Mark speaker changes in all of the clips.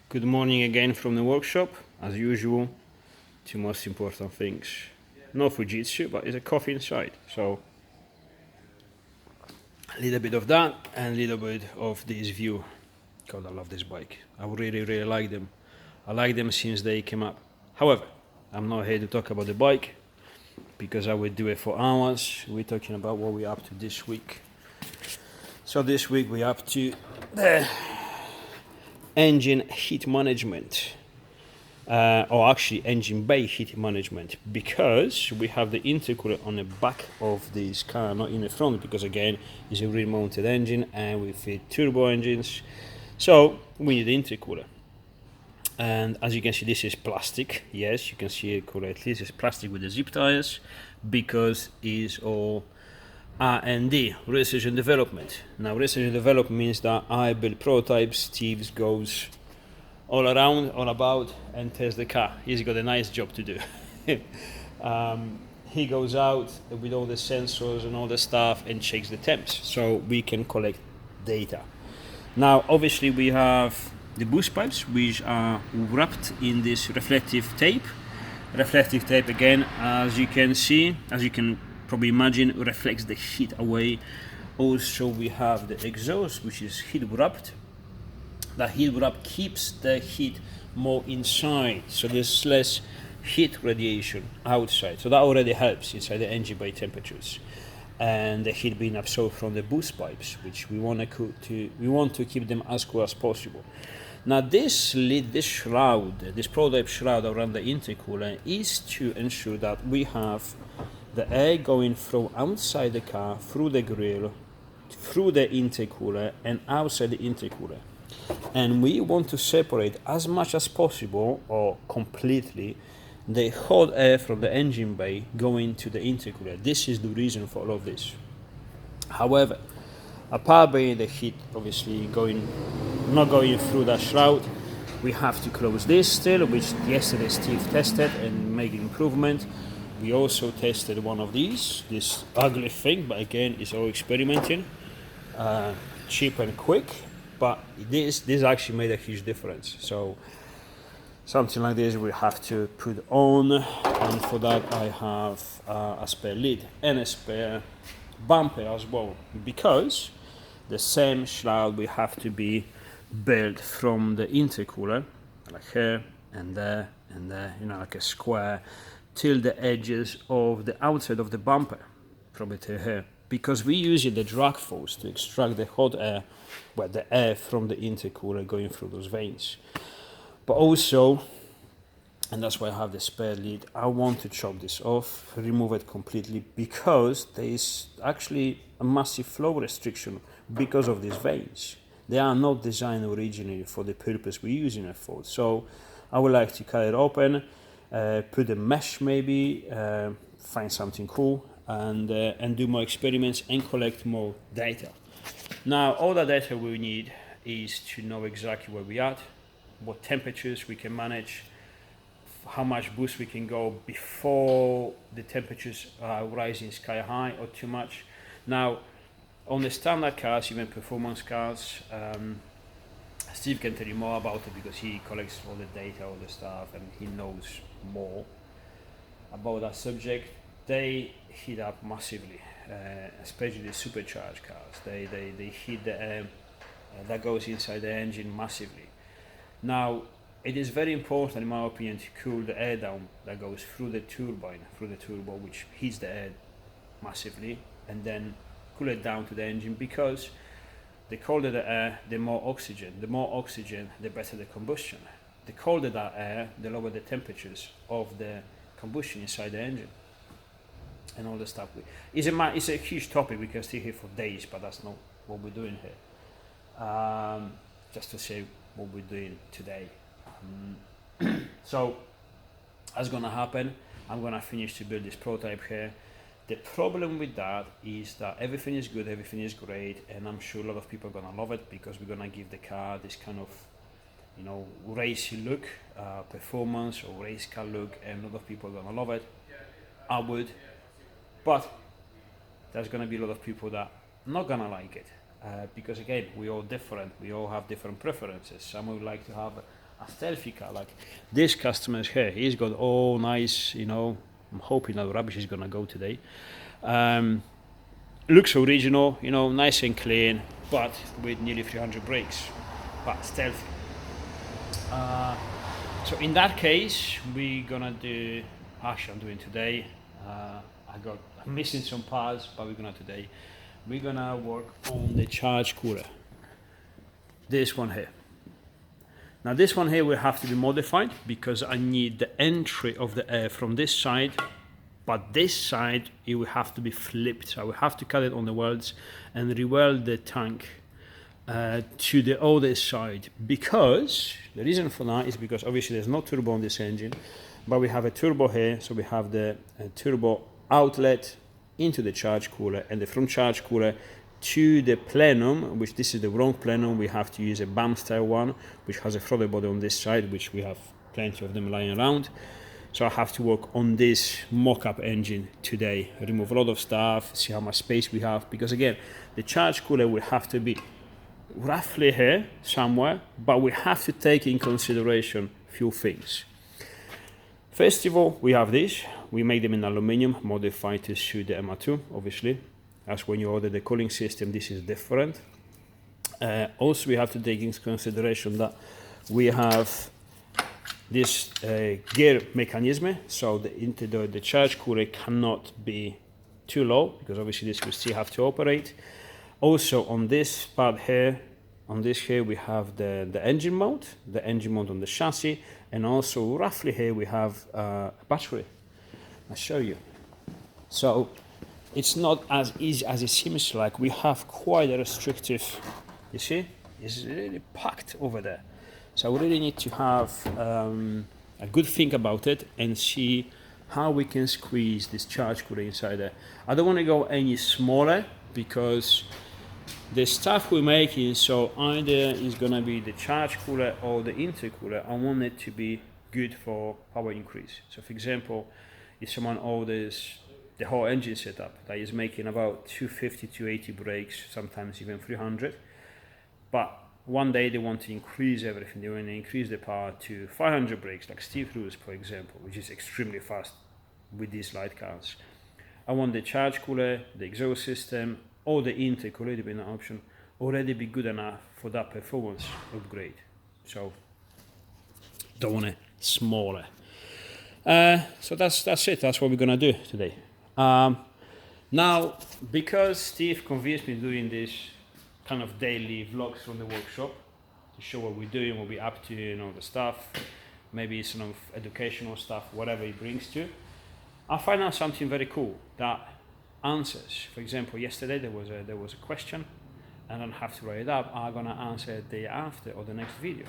Speaker 1: Good morning again from the workshop. As usual, two most important things. No Fujitsu, but it's a coffee inside. So a little bit of that and a little bit of this view. God, I love this bike. I really like them. I like them since they came up. However, I'm not here to talk about the bike because I would do it for hours. We're talking about what we're up to this week. So this week we're up to the engine heat management. Or actually engine bay heat management, because we have the intercooler on the back of this car, not in the front, because again it's a rear mounted engine and we fit turbo engines, so we need the intercooler. And as you can see, this is plastic. Yes, you can see it correctly. This is plastic with the zip ties because it's all R&D, research and development. Now research and development means that I build prototypes, Steve goes all around, all about, and test the car. He's got a nice job to do. He goes out with all the sensors and all the stuff and checks the temps, so we can collect data. Now, obviously, we have the boost pipes, which are wrapped in this reflective tape. Reflective tape, again, as you can see, as you can probably imagine, reflects the heat away. Also, we have the exhaust, which is heat wrapped. The heat wrap keeps the heat more inside, so there's less heat radiation outside. So that already helps inside the engine bay temperatures, and the heat being absorbed from the boost pipes, which we want to keep them as cool as possible. Now this lid, this shroud, this prototype shroud around the intercooler is to ensure that we have the air going from outside the car through the grill, through the intercooler, and outside the intercooler. And we want to separate as much as possible, or completely, the hot air from the engine bay going to the intercooler. This is the reason for all of this. However, apart from the heat obviously not going through that shroud, we have to close this still, which yesterday Steve tested and made improvement. We also tested one of these, this ugly thing, but again, it's all experimenting, cheap and quick. But this actually made a huge difference. So something like this we have to put on, and for that I have a spare lid and a spare bumper as well, because the same shroud will have to be built from the intercooler, like here and there and there, like a square, till the edges of the outside of the bumper, from it to here, because we use the drag force to extract the hot air, the air from the intercooler going through those veins. But also, and that's why I have the spare lid, I want to chop this off, remove it completely, because there is actually a massive flow restriction because of these veins. They are not designed originally for the purpose we're using it for. So I would like to cut it open, put a mesh maybe, find something cool, and do more experiments and collect more data. Now, all the data we need is to know exactly where we're at, what temperatures we can manage, how much boost we can go before the temperatures are rising sky high or too much. Now, on the standard cars, even performance cars, Steve can tell you more about it because he collects all the data, all the stuff, and he knows more about that subject. They heat up massively, especially the supercharged cars. They heat the air that goes inside the engine massively. Now, it is very important, in my opinion, to cool the air down that goes through the turbine, through the turbo, which heats the air massively, and then cool it down to the engine, because the colder the air, the more oxygen. The more oxygen, the better the combustion. The colder that air, the lower the temperatures of the combustion inside the engine. And all the stuff. It's a huge topic. We can stay here for days, but that's not what we're doing here. Just to say what we're doing today. So, that's gonna happen. I'm gonna finish to build this prototype here. The problem with that is that everything is good, everything is great, and I'm sure a lot of people are gonna love it, because we're gonna give the car this kind of, racy look, performance or race car look, and a lot of people are gonna love it. I would. But there's going to be a lot of people that are not going to like it, because again, we're all different. We all have different preferences. Some would like to have a stealthy car. Like this customer here, he's got all nice, you know, I'm hoping that rubbish is gonna go today. Looks original, you know, nice and clean, but with nearly 300 brakes, but stealthy. So in that case, we're gonna do, actually I'm doing today, I'm missing some parts, but we're gonna work on the charge cooler. This one here. Now this one here will have to be modified because I need the entry of the air from this side, but this side it will have to be flipped. So I will have to cut it on the welds and re-weld the tank to the other side, because the reason for that is because obviously there's no turbo on this engine, but we have a turbo here, so we have the turbo outlet into the charge cooler, and from charge cooler to the plenum, which this is the wrong plenum. We have to use a BAM style one, which has a throttle body on this side, which we have plenty of them lying around. So I have to work on this mock-up engine today, remove a lot of stuff, see how much space we have, because again, the charge cooler will have to be roughly here somewhere, but we have to take in consideration a few things. First of all, we have this. We make them in aluminium, modified to suit the MR2, obviously. As when you order the cooling system, this is different. Also, we have to take into consideration that we have this gear mechanism, so the charge cooler cannot be too low, because obviously this will still have to operate. Also on this part here, we have the engine mount on the chassis, and also roughly here we have a battery. I'll show you. So it's not as easy as it seems. Like, we have quite a restrictive, you see, it's really packed over there. So we really need to have a good think about it and see how we can squeeze this charge cooler inside there. I don't want to go any smaller, because the stuff we're making, so either is going to be the charge cooler or the intercooler, I want it to be good for power increase. So for example, if someone orders the whole engine setup that is making about 250 to 80 brakes, sometimes even 300, but one day they want to increase everything, they want to increase the power to 500 brakes, like Steve Cruise, for example, which is extremely fast with these light cars. I want the charge cooler, the exhaust system, or the intercooler, depending on option, already be good enough for that performance upgrade. So don't want it smaller. So that's it. That's what we're gonna do today. Now, because Steve convinced me doing this kind of daily vlogs from the workshop to show what we're doing, what we're up to, you know, the stuff, maybe some of educational stuff, whatever he brings to, I find out something very cool that answers. For example, yesterday there was a question, and I don't have to write it up. I'm gonna answer it the day after or the next video.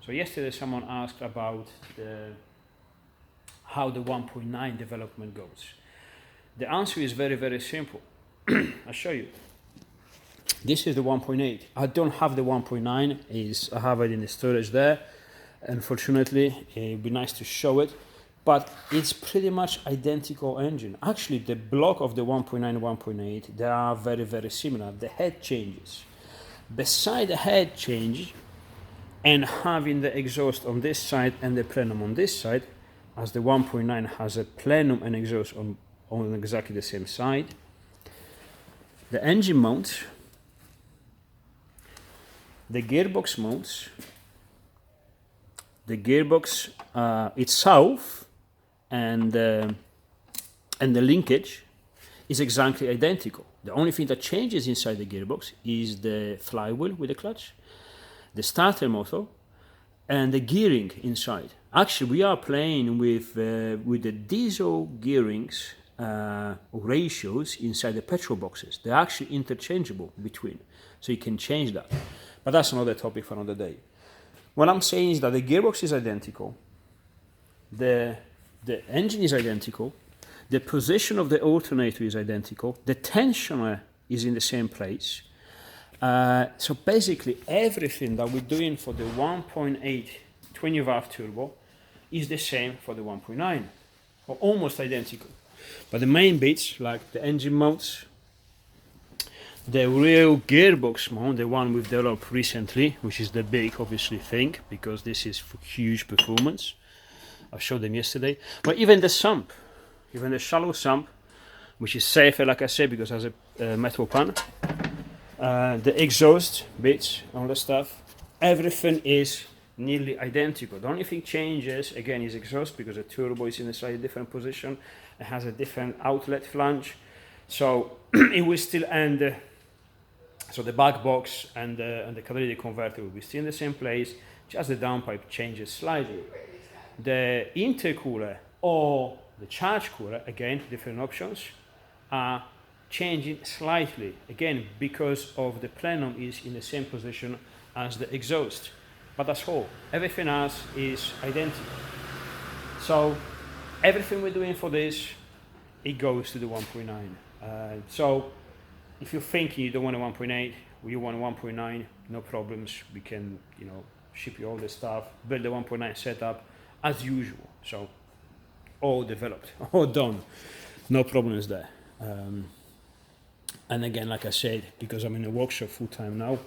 Speaker 1: So yesterday someone asked about how the 1.9 development goes. The answer is very, very simple. I'll show you. This is the 1.8. I don't have the 1.9. I have it in the storage there. Unfortunately, it would be nice to show it, but it's pretty much identical engine. Actually, the block of the 1.9 and 1.8, they are very, very similar. The head changes. Beside the head change and having the exhaust on this side and the plenum on this side, as the 1.9 has a plenum and exhaust on exactly the same side, the engine mounts, the gearbox mounts, the gearbox itself, and the linkage is exactly identical. The only thing that changes inside the gearbox is the flywheel with the clutch, the starter motor, and the gearing inside. Actually, we are playing with the diesel gearings ratios inside the petrol boxes. They're actually interchangeable between, so you can change that. But that's another topic for another day. What I'm saying is that the gearbox is identical, the engine is identical, the position of the alternator is identical, the tensioner is in the same place. So basically everything that we're doing for the 1.8 20 valve turbo is the same for the 1.9, or almost identical. But the main bits, like the engine mounts, The real gearbox mount, the one we've developed recently, which is the big obviously thing, because this is for huge performance. I showed them yesterday. But even the sump, even the shallow sump, which is safer, like I said, because it has a metal pan. The exhaust bits, all the stuff, everything is nearly identical. The only thing changes again is exhaust, because the turbo is in a slightly different position. It has a different outlet flange, so it will still end. So the back box and the catalytic converter will be still in the same place, just the downpipe changes slightly. The intercooler or the charge cooler, again, different options, are changing slightly, again, because of the plenum is in the same position as the exhaust. But that's all. Everything else is identical. So everything we're doing for this, it goes to the 1.9. So if you're thinking you don't want a 1.8, you want a 1.9, no problems. We can, ship you all the stuff, build the 1.9 setup as usual. So all developed, all done, no problems there. And again, like I said, because I'm in a workshop full time now,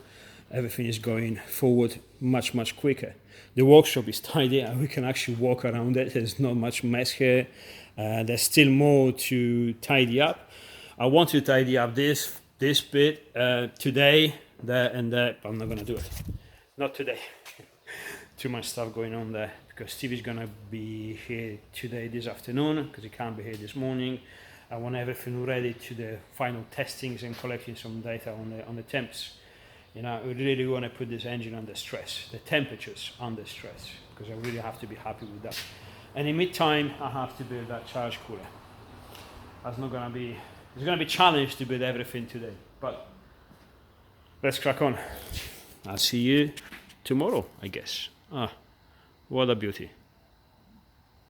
Speaker 1: everything is going forward much, much quicker. The workshop is tidy and we can actually walk around it. There's not much mess here. There's still more to tidy up. I want to tidy up this bit today, there and there, but I'm not gonna do it. Not today. Too much stuff going on there, because Steve is gonna be here today, this afternoon, because he can't be here this morning. I want everything ready to the final testings and collecting some data on the temps. We really want to put this engine under stress, the temperatures under stress, because I really have to be happy with that. And in mid-time, I have to build that charge cooler. It's going to be a challenge to build everything today, but let's crack on. I'll see you tomorrow, I guess. What a beauty.